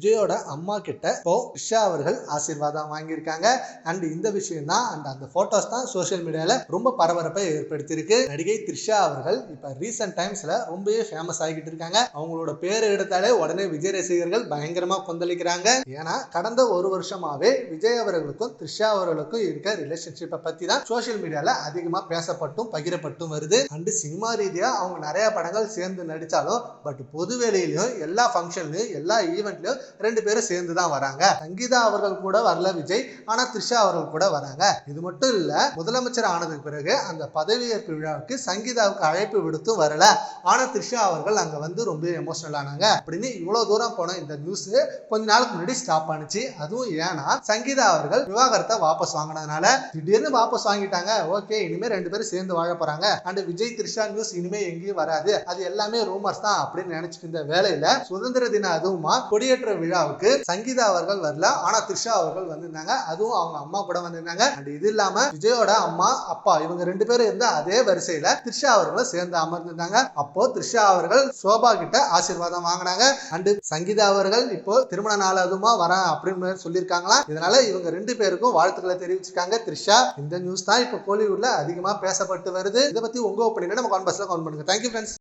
விஜயோட அம்மா கிட்ட இப்போ த்ரிஷா அவர்கள் ஆசீர்வாதம் வாங்கியிருக்காங்க. அண்ட் இந்த விஷயம் தான் அந்த போட்டோஸ் தான் சோசியல் மீடியால ரொம்ப பரபரப்பை ஏற்படுத்தியிருக்கு. நடிகை த்ரிஷா அவர்கள் இப்ப ரீசெண்ட் டைம்ஸ்ல ரொம்பவே ஃபேமஸ் ஆகிட்டு இருக்காங்க. அவங்களோட பேரை எடுத்தாலே உடனே விஜய் ரசிகர்கள் பயங்கரமா கொந்தளிக்கிறாங்க. ஏன்னா கடந்த ஒரு வருஷமாவே விஜய் அவர்களுக்கும் த்ரிஷா அவர்களுக்கும் இருக்க ரிலேஷன்ஷிப்பை பத்தி தான் சோசியல் மீடியால அதிகமா பேசப்பட்டும் பகிரப்பட்டும் வருது. அண்ட் சினிமா ரீதியா அவங்க நிறைய படங்கள் சேர்ந்து நடிச்சாலும் பட் பொது வேலையிலும் எல்லா ஃபங்க்ஷன்லயும் எல்லா ஈவெண்ட்லயும் ரெண்டு பேரும் சேர்ந்து தான் வராங்க. சங்கீதா அவர்கள் கூட வரல விஜய், ஆனா த்ரிஷா அவர்கள் கூட வராங்க. இது மட்டும் இல்ல, முதலமைச்சர் ஆனதுக்கு பிறகு அந்த பதவியேற்பு விழாவுக்கு சங்கீதாவுக்கு அழைப்பு விடுத்தும் வரல. ஆனா த்ரிஷா அவர்கள் அங்க வந்து ரொம்ப எமோஷனல் ஆனாங்க. அப்படின்னு இவ்வளவு தூரம் போன இந்த நியூஸ் கொஞ்ச நாளுக்கு முன்னாடி ஸ்டாப் ஆனிச்சு. அதுவும் ஏன்னா சங்கீதா அவர்கள் விவாகரத்தை வாபஸ் வாங்கினதுனால திடீர்னு வாபஸ் வாங்கிட்டாங்க. ஓகே, இனிமே ரெண்டு பேரும் சேர்ந்து வாழ போறாங்க. அண்ட் விஜய் த்ரிஷா நியூஸ் இனிமே எங்கேயும் வராது, அது எல்லாமே ரூமர்ஸ் தான் அப்படின்னு நினைச்சிட்டு இருந்த வேலையில சுதந்திர தின அதுவுமா கொடியேற்ற விழாவுக்கு சங்கீதா அவர்கள் வரல, ஆனா த்ரிஷா அவர்கள் வந்திருந்தாங்க. அதுவும் அவங்க அம்மா கூட வந்திருந்தாங்க. அண்ட் இது இல்லாம விஜயோட அம்மா அப்பா இவங்க ரெண்டு பேரும் இருந்த அதே வரிசையில த்ரிஷா அவர்களும் சேர்ந்து அமர்ந்திருந்தாங்க. அப்போ த்ரிஷா அவர்கள் சோபா கிட்ட ஆசீர்வாதம் வாங்கினாங்க. அண்ட் சங்கீதா அவர்கள் இப்போ திருமண நாள் அதுமா வரேன் அப்படின்னு சொல்லியிருக்காங்களா. இதனால இவங்க ரெண்டு பேருக்கும் வாழ்த்துக்களை தெரிவிச்சிருக்காங்க த்ரிஷா. இந்த நியூஸ் தான் இப்போ கோலிவுட்ல அதிகமா பேசப்பட்டு வருது. இதை பத்தி உங்க ஒப்பீனியனை நம்ம கான்வர்ஸ்ல கமெண்ட் பண்ணுங்க. Thank you friends.